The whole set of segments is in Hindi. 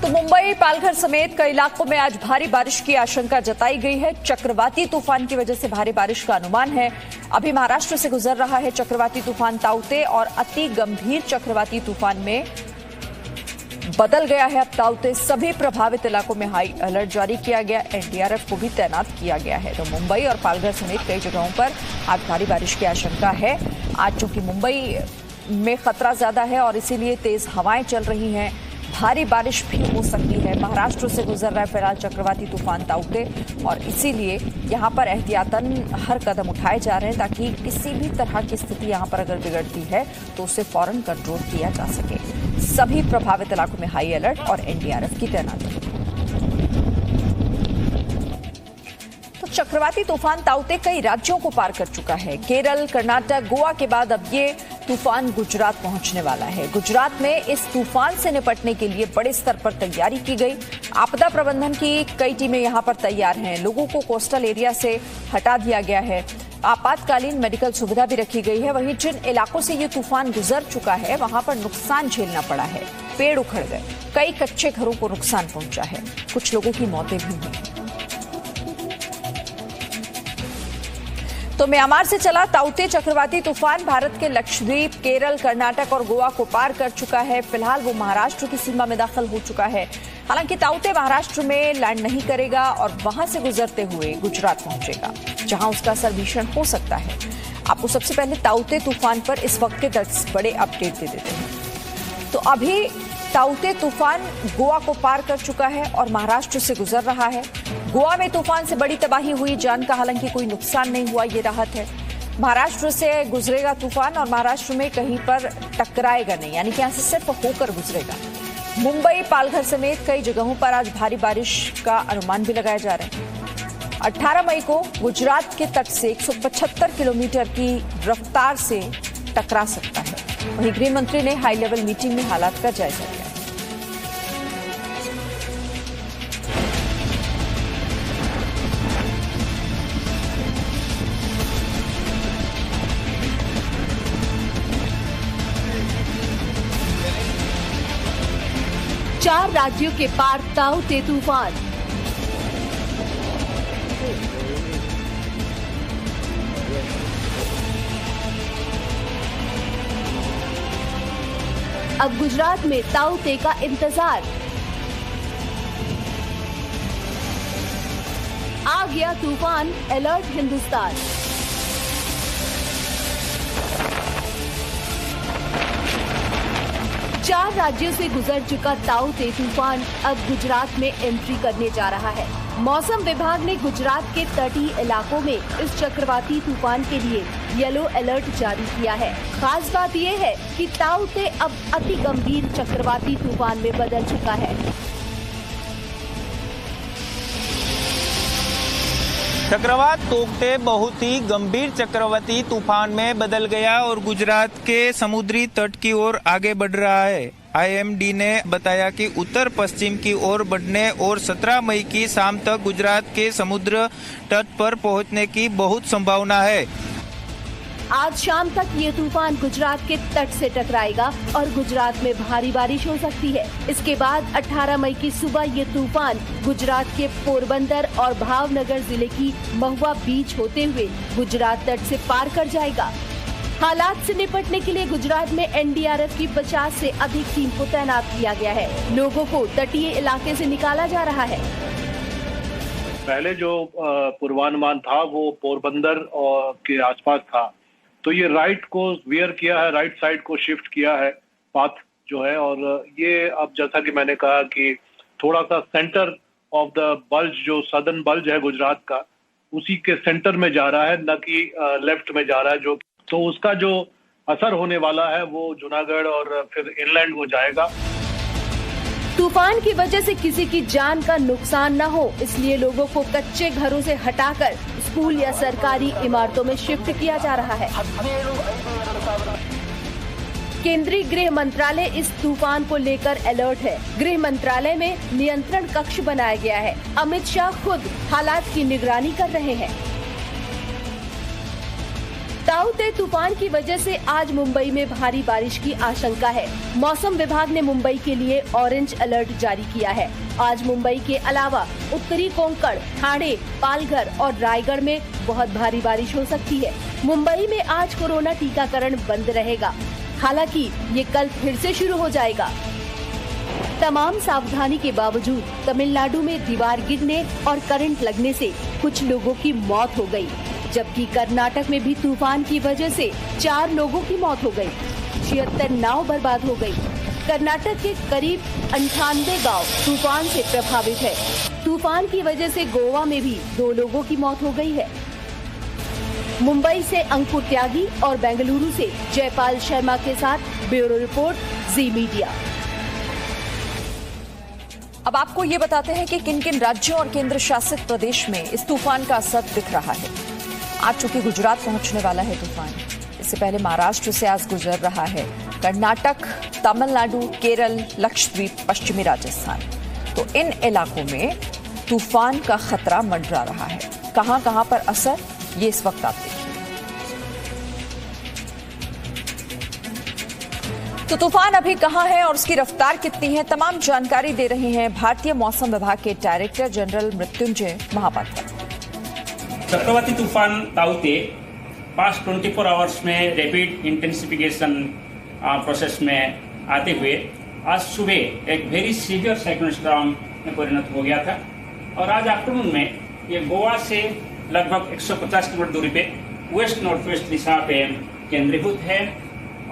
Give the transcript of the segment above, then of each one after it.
तो मुंबई, पालघर समेत कई इलाकों में आज भारी बारिश की आशंका जताई गई है। चक्रवाती तूफान की वजह से भारी बारिश का अनुमान है। अभी महाराष्ट्र से गुजर रहा है चक्रवाती तूफान ताउते और अति गंभीर चक्रवाती तूफान में बदल गया है अब ताउते। सभी प्रभावित इलाकों में हाई अलर्ट जारी किया गया, एनडीआरएफ को भी तैनात किया गया है। तो मुंबई और पालघर समेत कई जगहों पर आज भारी बारिश की आशंका है। आज चूंकि मुंबई में खतरा ज्यादा है और इसीलिए तेज हवाएं चल रही हैं, भारी बारिश भी हो सकती है। महाराष्ट्र से गुजर रहा है फिलहाल चक्रवाती तूफान ताउते और इसीलिए यहां पर एहतियातन हर कदम उठाए जा रहे हैं ताकि किसी भी तरह की स्थिति यहां पर अगर बिगड़ती है तो उसे फौरन कंट्रोल किया जा सके। सभी प्रभावित इलाकों में हाई अलर्ट और एनडीआरएफ की तैनाती। तो चक्रवाती तूफान ताउते कई राज्यों को पार कर चुका है। केरल, कर्नाटक, गोवा के बाद अब ये तूफान गुजरात पहुंचने वाला है। गुजरात में इस तूफान से निपटने के लिए बड़े स्तर पर तैयारी की गई। आपदा प्रबंधन की कई टीमें यहां पर तैयार हैं। लोगों को कोस्टल एरिया से हटा दिया गया है। आपातकालीन मेडिकल सुविधा भी रखी गई है। वहीं जिन इलाकों से ये तूफान गुजर चुका है वहां पर नुकसान झेलना पड़ा है। पेड़ उखड़ गए, कई कच्चे घरों को नुकसान पहुंचा है, कुछ लोगों की मौतें भी हुई। तो म्यांमार से चला ताउते चक्रवाती तूफान भारत के लक्षद्वीप, केरल, कर्नाटक और गोवा को पार कर चुका है। फिलहाल वो महाराष्ट्र की सीमा में दाखिल हो चुका है। हालांकि ताउते महाराष्ट्र में लैंड नहीं करेगा और वहां से गुजरते हुए गुजरात पहुंचेगा, जहां उसका असर भीषण हो सकता है। आपको सबसे पहले ताउते तूफान पर इस वक्त के 10 बड़े अपडेट दे देते हैं। तो अभी ताउते तूफान गोवा को पार कर चुका है और महाराष्ट्र से गुजर रहा है। गोवा में तूफान से बड़ी तबाही हुई, जान का हालांकि कोई नुकसान नहीं हुआ, ये राहत है। महाराष्ट्र से गुजरेगा तूफान और महाराष्ट्र में कहीं पर टकराएगा नहीं, यानी कि यहां से सिर्फ होकर गुजरेगा। मुंबई, पालघर समेत कई जगहों पर आज भारी बारिश का अनुमान भी लगाया जा रहा है। 18 मई को गुजरात के तट से 175 किलोमीटर की रफ्तार से टकरा सकता है। वहीं गृह मंत्री ने हाई लेवल मीटिंग में हालात का जायजा लिया। चार राज्यों के पार ताउते तूफान। अब गुजरात में ताउते का इंतजार। आ गया तूफान, अलर्ट हिंदुस्तान। चार राज्यों से गुजर चुका ताउते तूफान अब गुजरात में एंट्री करने जा रहा है। मौसम विभाग ने गुजरात के तटीय इलाकों में इस चक्रवाती तूफान के लिए येलो अलर्ट जारी किया है। खास बात यह है कि ताउते अब अति गंभीर चक्रवाती तूफान में बदल चुका है। चक्रवात ताउते बहुत ही गंभीर चक्रवाती तूफान में बदल गया और गुजरात के समुद्री तट की ओर आगे बढ़ रहा है। आईएमडी ने बताया कि उत्तर पश्चिम की ओर बढ़ने और 17 मई की शाम तक गुजरात के समुद्र तट पर पहुंचने की बहुत संभावना है। आज शाम तक ये तूफान गुजरात के तट से टकराएगा और गुजरात में भारी बारिश हो सकती है। इसके बाद 18 मई की सुबह ये तूफान गुजरात के पोरबंदर और भावनगर जिले की महुआ बीच होते हुए गुजरात तट से पार कर जाएगा। हालात से निपटने के लिए गुजरात में एनडीआरएफ की 50 से अधिक टीम को तैनात किया गया है। लोगों को तटीय इलाके से निकाला जा रहा है। पहले जो पूर्वानुमान था वो पोरबंदर के आसपास था, तो ये राइट को वेयर किया है, राइट साइड को शिफ्ट किया है पाथ जो है। और ये अब जैसा कि मैंने कहा कि थोड़ा सा सेंटर ऑफ द बल्ज, जो सदर्न बल्ज है गुजरात का, उसी के सेंटर में जा रहा है, न कि लेफ्ट में जा रहा है। जो तो उसका जो असर होने वाला है वो जूनागढ़ और फिर इनलैंड हो जाएगा। तूफान की वजह से किसी की जान का नुकसान न हो, इसलिए लोगों को कच्चे घरों से हटाकर स्कूल या सरकारी इमारतों में शिफ्ट किया जा रहा है। केंद्रीय गृह मंत्रालय इस तूफान को लेकर अलर्ट है। गृह मंत्रालय में नियंत्रण कक्ष बनाया गया है। अमित शाह खुद हालात की निगरानी कर रहे हैं। ताऊ-ते तूफान की वजह से आज मुंबई में भारी बारिश की आशंका है। मौसम विभाग ने मुंबई के लिए ऑरेंज अलर्ट जारी किया है। आज मुंबई के अलावा उत्तरी कोंकण, ठाणे, पालघर और रायगढ़ में बहुत भारी बारिश हो सकती है। मुंबई में आज कोरोना टीकाकरण बंद रहेगा, हालांकि ये कल फिर से शुरू हो जाएगा। तमाम सावधानी के बावजूद तमिलनाडु में दीवार गिरने और करंट लगने से कुछ लोगों की मौत हो गई, जबकि कर्नाटक में भी तूफान की वजह से 4 लोगों की मौत हो गई। 76 नाव बर्बाद हो गई। कर्नाटक के करीब 98 गांव तूफान से प्रभावित है। तूफान की वजह से गोवा में भी 2 लोगों की मौत हो गई है। मुंबई से अंकुर त्यागी और बेंगलुरु से जयपाल शर्मा के साथ ब्यूरो रिपोर्ट, जी मीडिया। अब आपको ये बताते हैं कि किन किन राज्यों और केंद्र शासित प्रदेश में इस तूफान का असर दिख रहा है। आज चूंकि गुजरात पहुंचने वाला है तूफान, इससे पहले महाराष्ट्र से आज गुजर रहा है कर्नाटक, तमिलनाडु, केरल, लक्षद्वीप, पश्चिमी राजस्थान। तो इन इलाकों में तूफान का खतरा मंडरा रहा है। कहां कहां पर असर, ये इस वक्त आप देखिए। तो तूफान अभी कहां है और उसकी रफ्तार कितनी है, तमाम जानकारी दे रहे हैं भारतीय मौसम विभाग के डायरेक्टर जनरल मृत्युंजय महापात्रा। चक्रवाती तूफान ताऊ-ते पास्ट 24 आवर्स में रैपिड इंटेंसिफिकेशन प्रोसेस में आते हुए आज सुबह एक वेरी सीवियर साइक्लोनिक स्टॉर्म में परिणत हो गया था और आज आफ्टरनून में ये गोवा से लगभग 150 किलोमीटर दूरी पे वेस्ट नॉर्थ वेस्ट दिशा पे केंद्रीभूत है।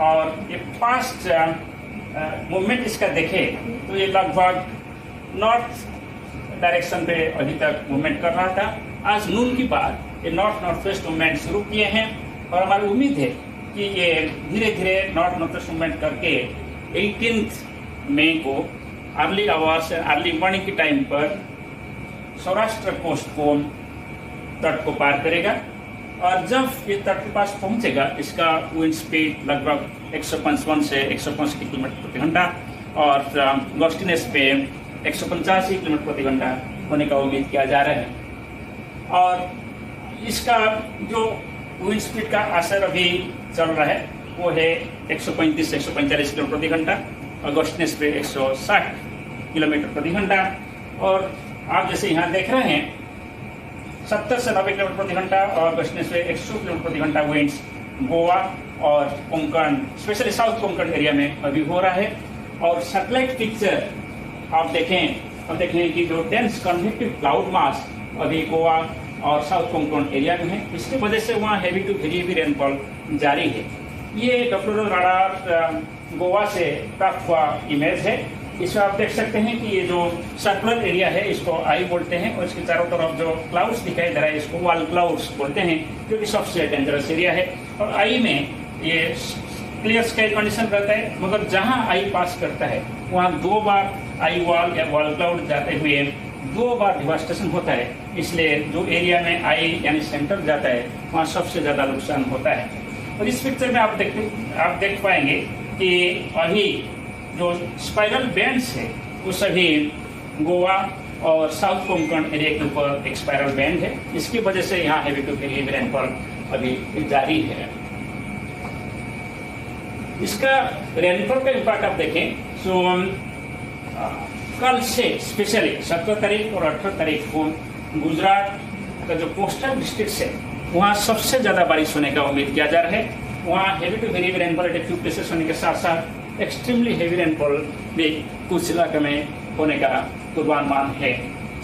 और ये पास्ट मूवमेंट इसका देखें तो ये लगभग नॉर्थ डायरेक्शन पे अभी तक मूवमेंट कर रहा था। आज नून के बाद ये नॉर्थ नॉर्थ वेस्ट मूवमेंट शुरू किए हैं और हमारी उम्मीद है कि ये धीरे धीरे नॉर्थ नॉर्थ वेस्ट मूवमेंट करके 18 मई को अर्ली आवर्स अर्ली मॉर्निंग के टाइम पर सौराष्ट्र कोस्ट को तट को पार करेगा और जब ये तट के पास पहुंचेगा इसका विंड स्पीड लगभग 155 से 165 किलोमीटर प्रति घंटा और गस्टिनेस पे 185 किलोमीटर प्रति घंटा होने का उम्मीद किया जा रहा है। और इसका जो विंड स्पीड का असर अभी चल रहा है वो है 135 से 145 किलोमीटर प्रति घंटा और गस्टिनेस पे 160 किलोमीटर प्रति घंटा। और आप जैसे यहाँ देख रहे हैं 70 से 90 किलोमीटर प्रति घंटा और गस्टिनेस पे 100 किलोमीटर प्रति घंटा विंड्स गोवा और Konkan, specially south Konkan area में अभी हो रहा है। और सैटेलाइट पिक्चर आप देखें कि जो डेंस कन्वेक्टिव क्लाउड मास अभी गोवा और साउथ कोंकण एरिया में है, इसकी वजह से वहाँ heavy to very heavy rainfall जारी है। ये डॉप्लर रडार गोवा से प्राप्त हुआ इमेज है। इसमें आप देख सकते हैं कि ये जो सर्कुलर एरिया है इसको आई बोलते हैं और इसके चारों तरफ जो क्लाउड्स दिखाई दे रहा है इसको वॉल क्लाउड्स बोलते हैं, जो कि सबसे डेंजरस एरिया है। और आई में ये क्लियर स्काई कंडीशन रहता है, मगर जहां आई पास करता है वहां 2 बार आई वॉल या वॉल क्लाउड जाते हुए 2 बार डिवास्टेशन होता है। इसलिए जो एरिया में आई यानी सेंटर जाता है वहाँ सबसे ज्यादा नुकसान होता है। और इस पिक्चर में आप देख पाएंगे कि अभी जो स्पाइरल बैंड्स है वो सभी गोवा और साउथ कोंकण एरिया के ऊपर एक स्पाइरल बैंड है, इसकी वजह से यहाँ heavy to very heavy rainfall अभी जारी है। इसका रेनफॉल का इम्पैक्ट आप देखें तो कल से स्पेशली 17 तारीख और 18 तारीख को गुजरात का जो कोस्टल डिस्ट्रिक्ट है वहाँ सबसे ज्यादा बारिश होने का उम्मीद किया जा रहा है। वहाँ heavy to very heavy rainfall at few places होने के साथ साथ एक्सट्रीमली हेवी रेनफॉल भी कुछ इलाके में होने का पूर्वानुमान है।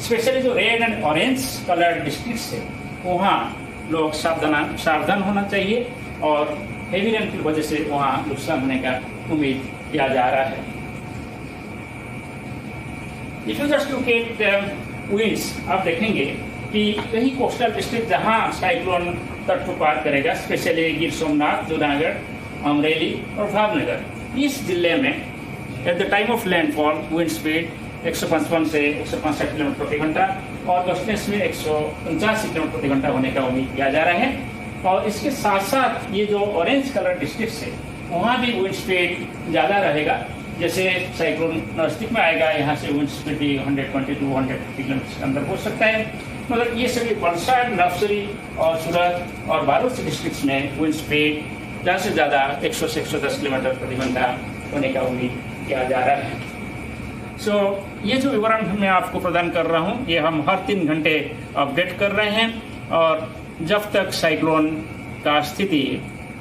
स्पेशली जो red and orange colour districts है वहाँ लोग सावधान होना चाहिए और हेवी रेन की वजह से वहाँ नुकसान होने का उम्मीद किया जा रहा है। If you just look at winds, आप देखेंगे कि कई कोस्टल डिस्ट्रिक्ट जहाँ साइक्लोन तट को पार करेगा, स्पेशली गिर सोमनाथ, जूनागढ़, अमरेली और भावनगर, इस जिले में at the time of landfall wind speed 155 से 165 किलोमीटर प्रति घंटा और गस्टिनेस में 185 किलोमीटर प्रति घंटा होने का उम्मीद किया जा रहा है। और इसके साथ साथ ये जो ऑरेंज कलर डिस्ट्रिक्ट है वहाँ भी विंड स्पीड ज़्यादा रहेगा। जैसे साइक्लोन नजदीक में आएगा, यहाँ से विंड स्पीड भी 120 to 150 किलोमीटर के अंदर हो सकता है। मतलब ये सभी वलसाड, नवसरी और सूरत और बालोद डिस्ट्रिक्ट में विंड स्पीड ज़्यादा से ज़्यादा 100 से 110 किलोमीटर प्रति घंटा होने का उम्मीद किया जा रहा है। ये जो विवरण मैं आपको प्रदान कर रहा हूँ, ये हम हर 3 घंटे अपडेट कर रहे हैं और जब तक साइक्लोन का स्थिति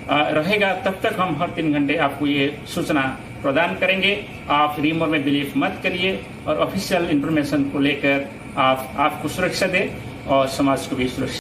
रहेगा तब तक हम हर 3 घंटे आपको ये सूचना प्रदान करेंगे। आप रीमोर में बिलीव मत करिए और ऑफिशियल इंफॉर्मेशन को लेकर आपको सुरक्षा दें और समाज को भी सुरक्षा